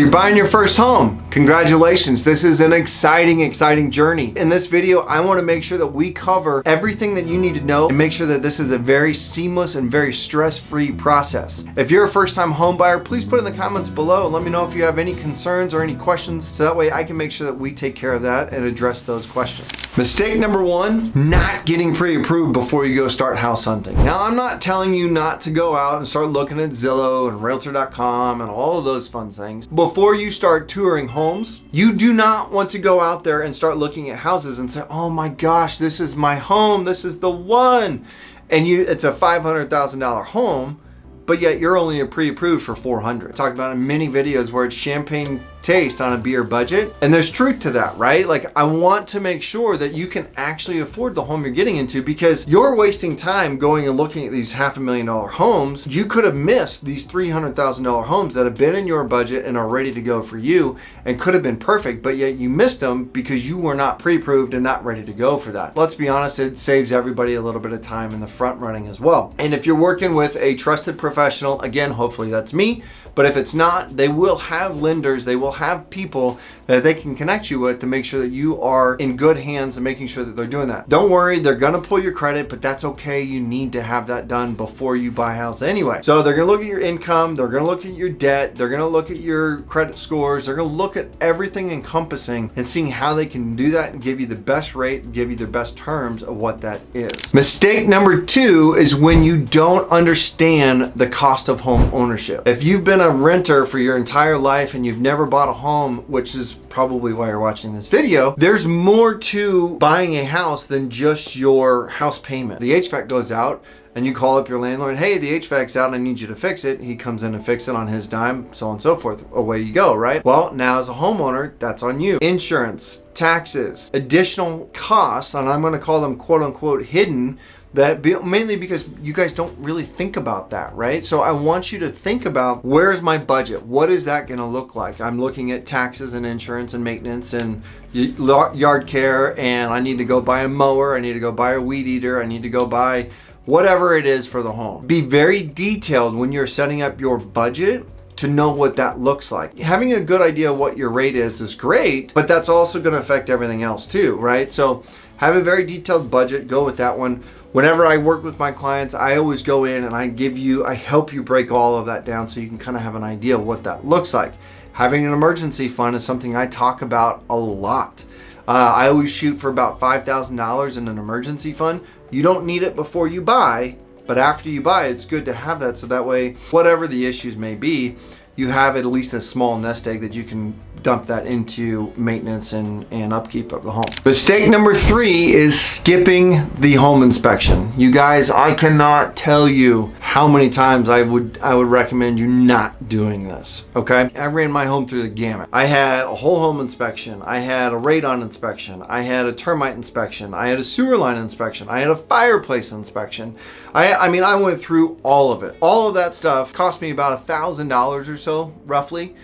You're buying your first home. Congratulations. This is an exciting journey. In this video, I want to make sure that we cover everything that you need to know and make sure that this is a very seamless and very stress-free process. If you're a first-time home buyer, please put in the comments below and let me know if you have any concerns or any questions so that way I can make sure that we take care of that and address those questions. Mistake number one, not getting pre-approved before you go start house hunting. Now, I'm not telling you not to go out and start looking at Zillow and Realtor.com and all of those fun things. Before you start touring homes, you do not want to go out there and start looking at houses and say, oh my gosh, this is my home, this is the one. And it's a $500,000 home, but yet you're only pre-approved for $400. Talked about in many videos where it's champagne taste on a beer budget, and there's truth to that, right? Like, I want to make sure that you can actually afford the home you're getting into, because you're wasting time going and looking at these $500,000 homes. You could have missed these $300,000 homes that have been in your budget and are ready to go for you and could have been perfect, but yet you missed them because you were not pre-approved and not ready to go for that. Let's be honest, it saves everybody a little bit of time in the front running as well. And if you're working with a trusted professional, again, hopefully that's me, but if it's not, they will have lenders, they will have people that they can connect you with to make sure that you are in good hands and making sure that they're doing that. Don't worry, they're gonna pull your credit, but that's okay. You need to have that done before you buy a house anyway. So they're gonna look at your income, they're gonna look at your debt, they're gonna look at your credit scores, they're gonna look at everything encompassing and seeing how they can do that and give you the best rate, give you the best terms of what that is. Mistake number two is when you don't understand the cost of home ownership. If you've been a renter for your entire life and you've never bought a home, which is probably why you're watching this video, there's more to buying a house than just your house payment. The HVAC goes out and you call up your landlord, hey, the HVAC's out and I need you to fix it. He comes in and fixes it on his dime, so on and so forth. Away you go, right? Well, now as a homeowner, that's on you. Insurance, taxes, additional costs, and I'm gonna call them quote unquote hidden, mainly because you guys don't really think about that, right? So I want you to think about, where's my budget? What is that gonna look like? I'm looking at taxes and insurance and maintenance and yard care, and I need to go buy a mower, I need to go buy a weed eater, I need to go buy whatever it is for the home. Be very detailed when you're setting up your budget to know what that looks like. Having a good idea of what your rate is great, but that's also gonna affect everything else too, right? So have a very detailed budget, go with that one. Whenever I work with my clients, I always go in and I help you break all of that down so you can kind of have an idea of what that looks like. Having an emergency fund is something I talk about a lot. I always shoot for about $5,000 in an emergency fund. You don't need it before you buy, but after you buy, it's good to have that so that way, whatever the issues may be, you have at least a small nest egg that you can dump that into maintenance and upkeep of the home. Mistake number three is skipping the home inspection. You guys, I cannot tell you how many times I would recommend you not doing this, okay? I ran my home through the gamut. I had a whole home inspection. I had a radon inspection. I had a termite inspection. I had a sewer line inspection. I had a fireplace inspection. I mean, I went through all of it. All of that stuff cost me about $1,000 or so, roughly,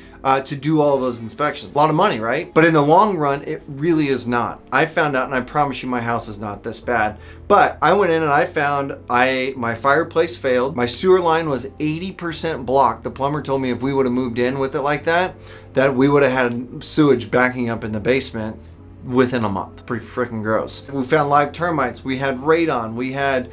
to do all of those inspections. A lot of money, right? But in the long run, it really is not. I found out, and I promise you my house is not this bad, but I went in and I found my fireplace failed. My sewer line was 80% blocked. The plumber told me if we would have moved in with it like that we would have had sewage backing up in the basement within a month. Pretty freaking gross. We found live termites. We had radon. We had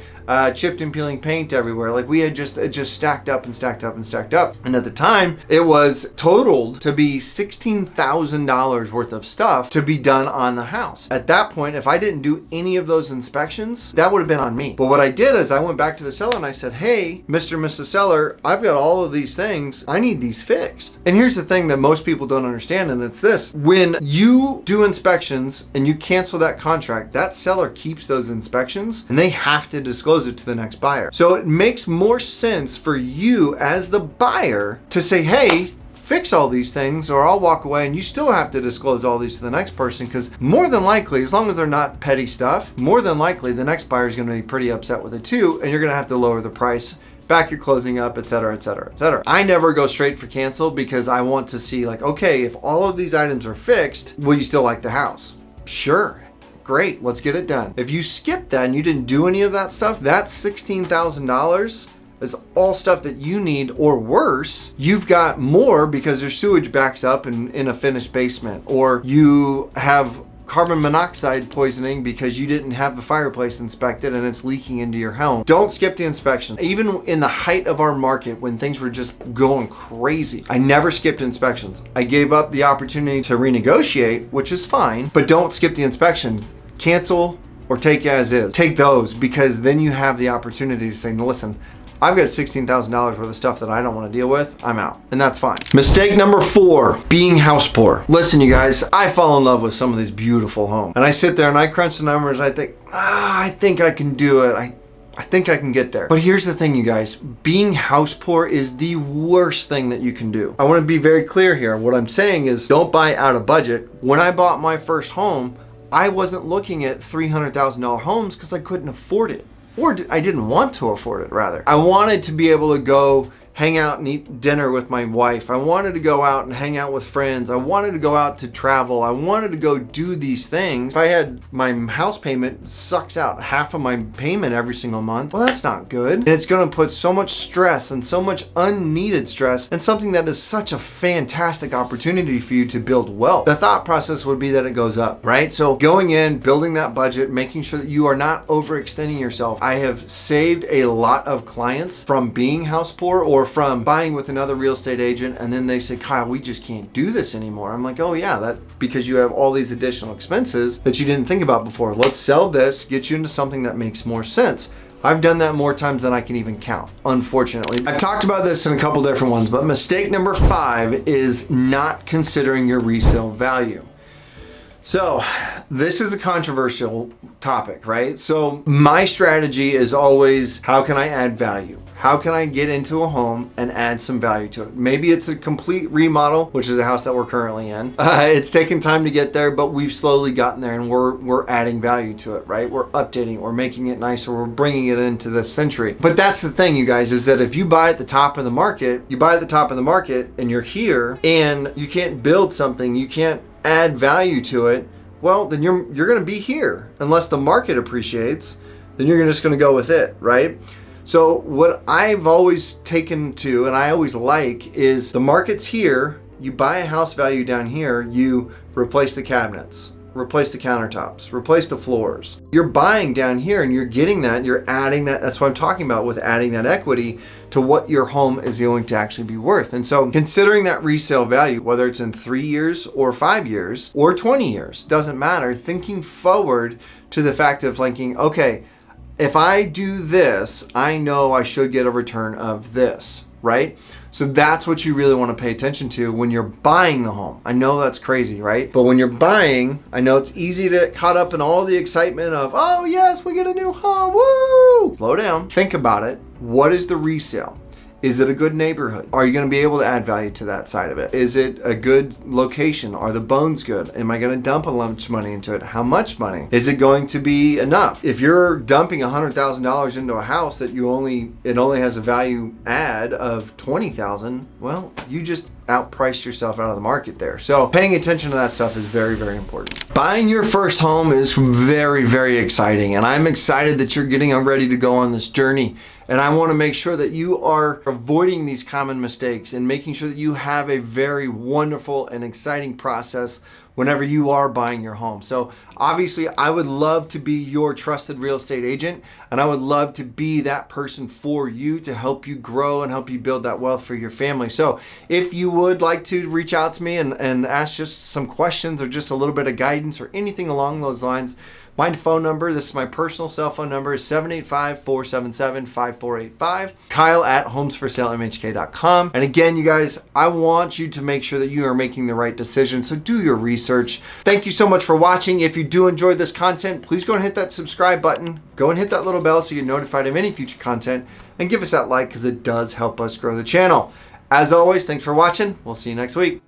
chipped and peeling paint everywhere. Like, we had it just stacked up and stacked up and stacked up. And at the time, it was totaled to be $16,000 worth of stuff to be done on the house. At that point, if I didn't do any of those inspections, that would have been on me. But what I did is I went back to the seller and I said, hey, Mr. and Mrs. Seller, I've got all of these things. I need these fixed. And here's the thing that most people don't understand, and it's this. When you do inspections and you cancel that contract, that seller keeps those inspections and they have to disclose it to the next buyer. So it makes more sense for you as the buyer to say, hey, fix all these things or I'll walk away, and you still have to disclose all these to the next person, because more than likely, as long as they're not petty stuff, more than likely the next buyer is going to be pretty upset with it too, and you're going to have to lower the price, back your closing up, etc., etc., etc. I never go straight for cancel because I want to see, like, okay, if all of these items are fixed, will you still like the house? Sure. Great, let's get it done. If you skip that and you didn't do any of that stuff, that's $16,000 is all stuff that you need, or worse, you've got more because your sewage backs up in a finished basement, or you have carbon monoxide poisoning because you didn't have the fireplace inspected and it's leaking into your home. Don't skip the inspection. Even in the height of our market, when things were just going crazy, I never skipped inspections. I gave up the opportunity to renegotiate, which is fine, but don't skip the inspection. Cancel or take as is. Take those, because then you have the opportunity to say, no, listen, I've got $16,000 worth of stuff that I don't want to deal with. I'm out. And that's fine. Mistake number 4, being house poor. Listen, you guys, I fall in love with some of these beautiful homes. And I sit there and I crunch the numbers. I think, I think I can do it. I think I can get there. But here's the thing, you guys. Being house poor is the worst thing that you can do. I want to be very clear here. What I'm saying is, don't buy out of budget. When I bought my first home, I wasn't looking at $300,000 homes because I couldn't afford it. Or I didn't want to afford it, rather. I wanted to be able to go hang out and eat dinner with my wife. I wanted to go out and hang out with friends. I wanted to go out to travel. I wanted to go do these things. If I had my house payment sucks out half of my payment every single month, well, that's not good. And it's gonna put so much stress and so much unneeded stress in something that is such a fantastic opportunity for you to build wealth. The thought process would be that it goes up, right? So going in, building that budget, making sure that you are not overextending yourself. I have saved a lot of clients from being house poor or from buying with another real estate agent, and then they say, Kyle, we just can't do this anymore. I'm like, oh yeah, that because you have all these additional expenses that you didn't think about before. Let's sell this, get you into something that makes more sense. I've done that more times than I can even count, unfortunately. I've talked about this in a couple different ones, but mistake number 5 is not considering your resale value. So this is a controversial topic, right? So my strategy is always, how can I add value? How can I get into a home and add some value to it? Maybe it's a complete remodel, which is a house that we're currently in. It's taken time to get there, but we've slowly gotten there, and we're adding value to it, right? We're updating, we're making it nicer, we're bringing it into this century. But that's the thing, you guys, is that if you buy at the top of the market, and you're here and you can't build something, you can't add value to it, well, then you're going to be here. Unless the market appreciates, then you're just going to go with it, right? So what I've always taken to, and I always like, is the market's here, you buy a house value down here, you replace the cabinets, replace the countertops, replace the floors. You're buying down here and you're getting that, you're adding that. That's what I'm talking about with adding that equity to what your home is going to actually be worth. And so considering that resale value, whether it's in 3 years or 5 years or 20 years, doesn't matter. Thinking forward to the fact of thinking, okay, if I do this, I know I should get a return of this, right? So that's what you really want to pay attention to when you're buying the home. I know that's crazy, right? But when you're buying, I know it's easy to get caught up in all the excitement of, oh yes, we get a new home, woo! Slow down, think about it. What is the resale? Is it a good neighborhood? Are you going to be able to add value to that side of it? Is it a good location? Are the bones good? Am I going to dump a lunch money into it? How much money? Is it going to be enough? If you're dumping $100,000 into a house that it only has a value add of $20,000, well, you just outprice yourself out of the market there. So paying attention to that stuff is very, very important. Buying your first home is very, very exciting, and I'm excited that you're getting ready to go on this journey. And I want to make sure that you are avoiding these common mistakes and making sure that you have a very wonderful and exciting process whenever you are buying your home. So obviously I would love to be your trusted real estate agent, and I would love to be that person for you to help you grow and help you build that wealth for your family. So if you would like to reach out to me and ask just some questions or just a little bit of guidance or anything along those lines, my phone number, this is my personal cell phone number, is 785-477-5485. Kyle at homesforsalemhk.com. And again, you guys, I want you to make sure that you are making the right decision. So do your research. Thank you so much for watching. If you do enjoy this content, please go and hit that subscribe button. Go and hit that little bell so you're notified of any future content. And give us that like, because it does help us grow the channel. As always, thanks for watching. We'll see you next week.